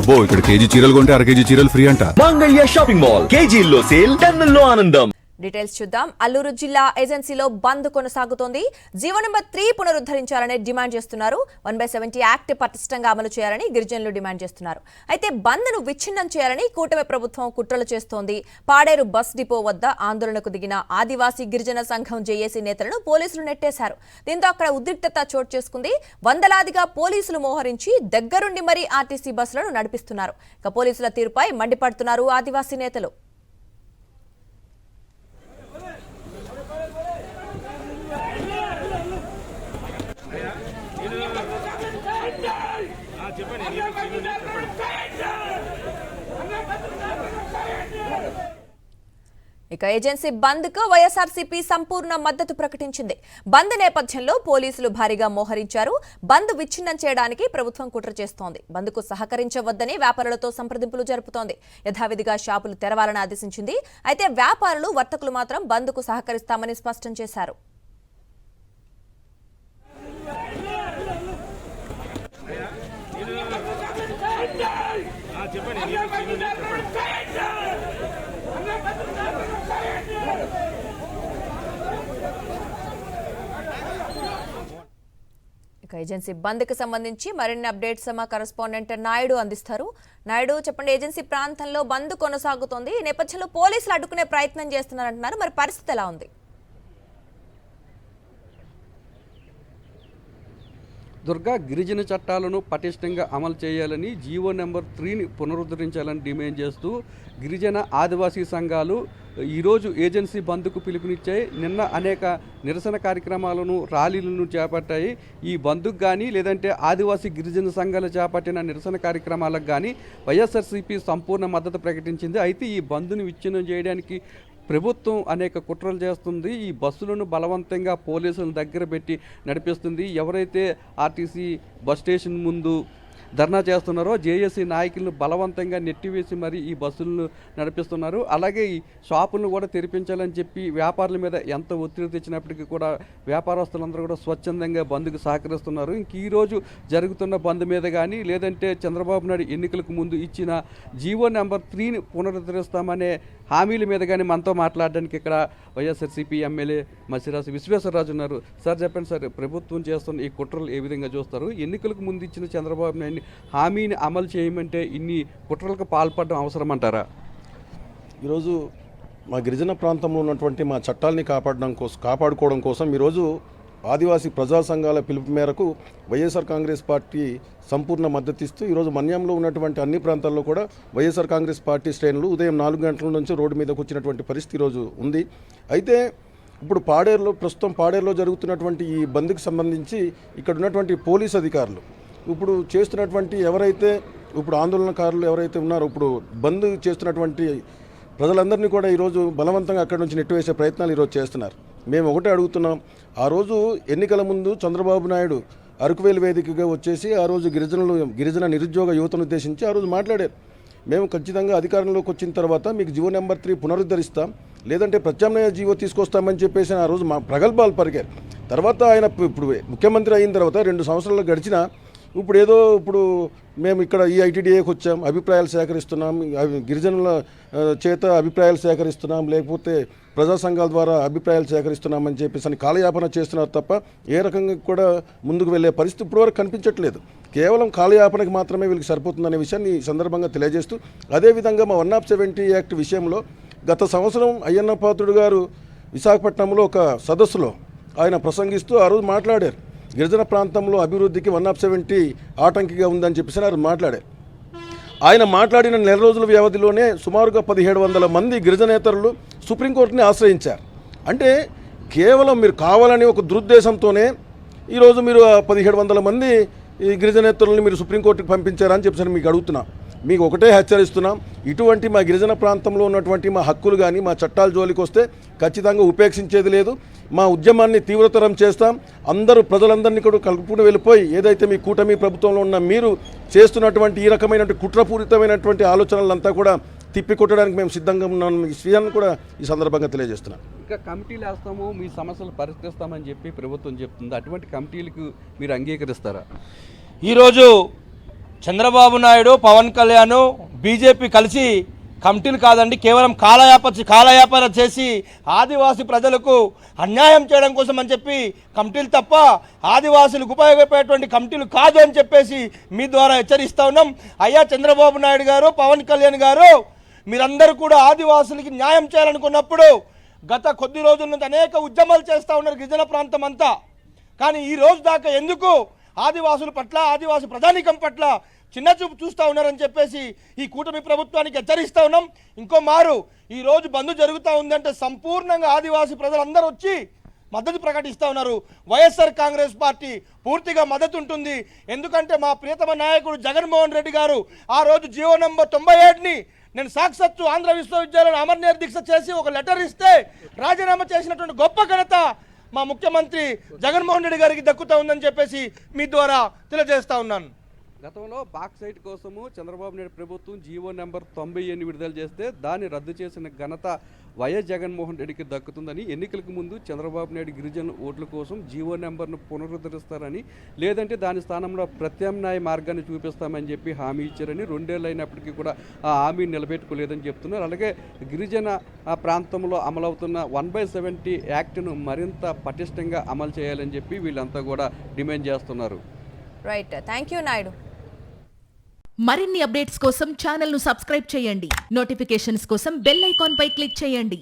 అబ్బో ఇక్కడ కేజీ చీరలు కొంటే అర కేజీ చీరలు ఫ్రీ అంట. మంగళ్య షాపింగ్ మాల్ కేజీల్లో సేల్ టన్నుల్లో ఆనందం. డీటెయిల్స్ చూద్దాం. అల్లూరు జిల్లా ఏజెన్సీలో బంద్ కొనసాగుతోంది. జీవో నెంబర్ 3 పునరుద్ధరించాలని డిమాండ్ చేస్తున్నారు. 1/70 యాక్ట్ పటిష్టంగా అమలు చేయాలని గిరిజనులు డిమాండ్ చేస్తున్నారు. అయితే బంద్ ను విచ్ఛిన్నం చేయాలని కూటమి ప్రభుత్వం కుట్రలు చేస్తోంది. పాడేరు బస్ డిపో వద్ద ఆందోళనకు దిగిన ఆదివాసీ గిరిజన సంఘం జేఏసీ నేతలను పోలీసులు నెట్టేశారు. దీంతో అక్కడ ఉద్రిక్తత చోటు చేసుకుంది. వందలాదిగా పోలీసులు మోహరించి దగ్గరుండి మరీ ఆర్టీసీ బస్సులను నడిపిస్తున్నారు. ఇక పోలీసుల తీరుపై మండిపడుతున్నారు ఆదివాసీ నేతలు. ఇక ఏజెన్సీ బంద్ కు వైఎస్ఆర్సీపీ సంపూర్ణ మద్దతు ప్రకటించింది. బంద్ నేపథ్యంలో పోలీసులు భారీగా మోహరించారు. బంద్ విచ్ఛిన్నం చేయడానికి ప్రభుత్వం కుట్ర చేస్తోంది. బంద్ కు సహకరించవద్దని వ్యాపారులతో సంప్రదింపులు జరుపుతోంది. యథావిధిగా షాపులు తెరవాలని ఆదేశించింది. అయితే వ్యాపారులు వర్తకులు మాత్రం బంద్ కు సహకరిస్తామని స్పష్టం చేశారు. ఇక ఏజెన్సీ బంద్ కి సంబంధించి మరిన్ని అప్డేట్స్ మా కరెస్పాండెంట్ నాయుడు అందిస్తారు. నాయుడు, చెప్పండి, ఏజెన్సీ ప్రాంతంలో బంద్ కొనసాగుతోంది. ఈ నేపథ్యంలో పోలీసులు అడ్డుకునే ప్రయత్నం చేస్తున్నారంటున్నారు. మరి పరిస్థితి ఎలా ఉంది? దుర్గా, గిరిజన చట్టాలను పటిష్టంగా అమలు చేయాలని జీవో నెంబర్ 3ని పునరుద్ధరించాలని డిమాండ్ చేస్తూ గిరిజన ఆదివాసీ సంఘాలు ఈరోజు ఏజెన్సీ బంద్కు పిలుపునిచ్చాయి. నిన్న అనేక నిరసన కార్యక్రమాలను, ర్యాలీలను చేపట్టాయి. ఈ బంద్కు కానీ లేదంటే ఆదివాసీ గిరిజన సంఘాలు చేపట్టిన నిరసన కార్యక్రమాలకు కానీ వైఎస్ఆర్సీపీ సంపూర్ణ మద్దతు ప్రకటించింది. అయితే ఈ బంద్ను విచ్ఛిన్నం చేయడానికి ప్రభుత్వం అనేక కుట్రలు చేస్తుంది. ఈ బస్సులను బలవంతంగా పోలీసుల దగ్గర పెట్టి నడిపిస్తుంది. ఎవరైతే ఆర్టీసీ బస్ స్టేషన్ ముందు ధర్నా చేస్తున్నారో జేఏసీ నాయకులను బలవంతంగా నెట్టివేసి మరి ఈ బస్సులను నడిపిస్తున్నారు. అలాగే ఈ షాపులను కూడా తెరిపించాలని చెప్పి వ్యాపారుల మీద ఎంత ఒత్తిడి తెచ్చినప్పటికీ కూడా వ్యాపారస్తులందరూ కూడా స్వచ్ఛందంగా బంద్కు సహకరిస్తున్నారు. ఇంక ఈరోజు జరుగుతున్న బంద్ మీద కానీ లేదంటే చంద్రబాబు నాయుడు ఎన్నికలకు ముందు ఇచ్చిన జీవో నెంబర్ 3ని పునరుద్ధరిస్తామనే హామీల మీద కానీ మనతో మాట్లాడడానికి ఇక్కడ వైఎస్ఆర్సీపీ ఎమ్మెల్యే మసిరాసి విశ్వేశ్వరరాజు ఉన్నారు. సార్, చెప్పండి సార్, ప్రభుత్వం చేస్తున్న ఈ కుట్రలు ఏ విధంగా చూస్తారు? ఎన్నికలకు ముందు ఇచ్చిన చంద్రబాబు నాయుడు హామీని అమలు చేయమంటే ఇన్ని కుట్రలకు పాల్పడడం అవసరం అంటారా? ఈరోజు మా గిరిజన ప్రాంతంలో ఉన్నటువంటి మా చట్టాలని కాపాడుకోవడం కోసం ఈరోజు ఆదివాసీ ప్రజా సంఘాల పిలుపు మేరకు వైఎస్ఆర్ కాంగ్రెస్ పార్టీ సంపూర్ణ మద్దతు ఇస్తూ ఈరోజు మన్యంలో ఉన్నటువంటి అన్ని ప్రాంతాల్లో కూడా వైఎస్ఆర్ కాంగ్రెస్ పార్టీ శ్రేణులు ఉదయం 4 గంటల నుంచి రోడ్డు మీదకు వచ్చినటువంటి పరిస్థితి ఈరోజు ఉంది. అయితే ఇప్పుడు ప్రస్తుతం పాడేరులో జరుగుతున్నటువంటి ఈ బంద్కి సంబంధించి ఇక్కడ ఉన్నటువంటి పోలీస్ అధికారులు ఇప్పుడు చేస్తున్నటువంటి ఇప్పుడు ఆందోళనకారులు ఎవరైతే ఉన్నారో ఇప్పుడు బంద్ చేస్తున్నటువంటి ప్రజలందరినీ కూడా ఈరోజు బలవంతంగా అక్కడి నుంచి నెట్టివేసే ప్రయత్నాలు ఈరోజు చేస్తున్నారు. మేము ఒకటే అడుగుతున్నాం, ఆ రోజు ఎన్నికల ముందు చంద్రబాబు నాయుడు అరకువేలు వేదికగా వచ్చేసి ఆ రోజు గిరిజన నిరుద్యోగ యువతను ఉద్దేశించి ఆ రోజు మాట్లాడారు. మేము ఖచ్చితంగా అధికారంలోకి వచ్చిన తర్వాత మీకు జీవో నెంబర్ 3 పునరుద్ధరిస్తాం, లేదంటే ప్రత్యామ్నాయ జీవో తీసుకొస్తామని చెప్పేసి ఆ రోజు మా ప్రగల్భాలు పలికారు. తర్వాత ఆయన ఇప్పుడు ముఖ్యమంత్రి అయిన తర్వాత 2 సంవత్సరాలు గడిచినా ఇప్పుడు మేము ఇక్కడ ఈ ఐటీడీఏకి వచ్చాం, అభిప్రాయాలు సేకరిస్తున్నాం, గిరిజనుల చేత అభిప్రాయాలు సేకరిస్తున్నాం, లేకపోతే ప్రజా సంఘాల ద్వారా అభిప్రాయాలు సేకరిస్తున్నామని చెప్పేసి అని కాలయాపన చేస్తున్నారు తప్ప ఏ రకంగా కూడా ముందుకు వెళ్ళే పరిస్థితి ఇప్పటివరకు కనిపించట్లేదు. కేవలం కాలయాపనకి మాత్రమే వీళ్ళకి సరిపోతుందనే విషయాన్ని ఈ సందర్భంగా తెలియజేస్తూ, అదేవిధంగా మా 170 యాక్ట్ విషయంలో గత సంవత్సరం అయ్యన్న పాత్రుడు గారు విశాఖపట్నంలో ఒక సదస్సులో ఆయన ప్రసంగిస్తూ ఆ రోజు మాట్లాడారు, గిరిజన ప్రాంతంలో అభివృద్ధికి 170 ఆటంకిగా ఉందని చెప్పేసి ఆయన మాట్లాడారు. ఆయన మాట్లాడిన నెల రోజుల వ్యవధిలోనే సుమారుగా 1700 మంది గిరిజనేతరులు సుప్రీంకోర్టుని ఆశ్రయించారు. అంటే కేవలం మీరు కావాలని ఒక దురుద్దేశంతోనే ఈరోజు మీరు 1700 మంది ఈ గిరిజనేతరులను మీరు సుప్రీంకోర్టుకి పంపించారని చెప్పేసి మీకు అడుగుతున్నాం. మీకు ఒకటే హెచ్చరిస్తున్నాం, ఇటువంటి మా గిరిజన ప్రాంతంలో ఉన్నటువంటి మా హక్కులు కానీ మా చట్టాల జోలికి వస్తే ఖచ్చితంగా ఉపేక్షించేది లేదు. మా ఉద్యమాన్ని తీవ్రతరం చేస్తాం. ప్రజలందరినీ కూడా కలుపుకుని వెళ్ళిపోయి ఏదైతే మీ కూటమి ప్రభుత్వంలో ఉన్న మీరు చేస్తున్నటువంటి ఈ రకమైనటువంటి కుట్రపూరితమైనటువంటి ఆలోచనలంతా కూడా తిప్పికొట్టడానికి మేము సిద్ధంగా ఉన్నాం. ఈ విషయాన్ని కూడా ఈ సందర్భంగా తెలియజేస్తున్నాం. ఇంకా కమిటీలు వేస్తాము, మీ సమస్యలు పరిష్కరిస్తామని చెప్పి ప్రభుత్వం చెప్తుంది. అటువంటి కమిటీలకు మీరు అంగీకరిస్తారా? ఈరోజు చంద్రబాబు నాయుడు, పవన్ కళ్యాణ్, బీజేపీ కలిసి కమిటీలు కాదండి, కేవలం కాలయాపన చేసి ఆదివాసీ ప్రజలకు అన్యాయం చేయడం కోసం అని చెప్పి కమిటీలు తప్ప ఆదివాసులకు ఉపయోగపడేటువంటి కమిటీలు కాదు అని చెప్పేసి మీ ద్వారా హెచ్చరిస్తా ఉన్నాం. అయ్యా చంద్రబాబు నాయుడు గారు, పవన్ కళ్యాణ్ గారు, మీరందరూ కూడా ఆదివాసులకి న్యాయం చేయాలనుకున్నప్పుడు గత కొద్ది రోజుల నుంచి అనేక ఉద్యమాలు చేస్తూ ఉన్నారు గిరిజన ప్రాంతం అంతా. కానీ ఈ రోజు దాకా ఎందుకు ఆదివాసుల పట్ల, ఆదివాసి ప్రజానీకం పట్ల చిన్న చూపు చూస్తూ ఉన్నారని చెప్పేసి ఈ కూటమి ప్రభుత్వానికి హెచ్చరిస్తూ ఉన్నాం. ఇంకో మారు ఈ రోజు బంద్ జరుగుతూ ఉందంటే సంపూర్ణంగా ఆదివాసీ ప్రజలందరూ వచ్చి మద్దతు ప్రకటిస్తూ ఉన్నారు. వైఎస్ఆర్ కాంగ్రెస్ పార్టీ పూర్తిగా మద్దతు ఉంటుంది. ఎందుకంటే మా ప్రియతమ నాయకుడు జగన్మోహన్ రెడ్డి గారు ఆ రోజు జీవో నంబర్ 97ని నేను సాక్షాత్తు ఆంధ్ర విశ్వవిద్యాలయం అమరనిర్ దీక్ష చేసి ఒక లెటర్ ఇస్తే రాజీనామా చేసినటువంటి గొప్ప ఘనత మా ముఖ్యమంత్రి జగన్మోహన్ రెడ్డి గారికి దక్కుతూ ఉందని చెప్పేసి మీ ద్వారా తెలియజేస్తా ఉన్నాను. గతంలో బాక్సైట్ కోసము చంద్రబాబు నాయుడు ప్రభుత్వం జీవో నెంబర్ 90 విడుదల చేస్తే దాన్ని రద్దు చేసిన ఘనత వైఎస్ జగన్మోహన్ రెడ్డికి దక్కుతుందని, ఎన్నికలకు ముందు చంద్రబాబు నాయుడు గిరిజన ఓట్ల కోసం జీవో నెంబర్ను పునరుద్ధరిస్తారని, లేదంటే దాని స్థానంలో ప్రత్యామ్నాయ మార్గాన్ని చూపిస్తామని చెప్పి హామీ ఇచ్చారని, 2 ఏళ్ళు అయినప్పటికీ కూడా ఆ హామీ నిలబెట్టుకోలేదని చెప్తున్నారు. అలాగే గిరిజన ప్రాంతంలో అమలవుతున్న 1/70 యాక్ట్ను మరింత పటిష్టంగా అమలు చేయాలని చెప్పి వీళ్ళంతా కూడా డిమాండ్ చేస్తున్నారు. Right, thank you Naidu. మరిన్ని అప్డేట్స్ కోసం ఛానల్ను సబ్స్క్రైబ్ చేయండి. నోటిఫికేషన్స్ కోసం బెల్ ఐకాన్ పై క్లిక్ చేయండి.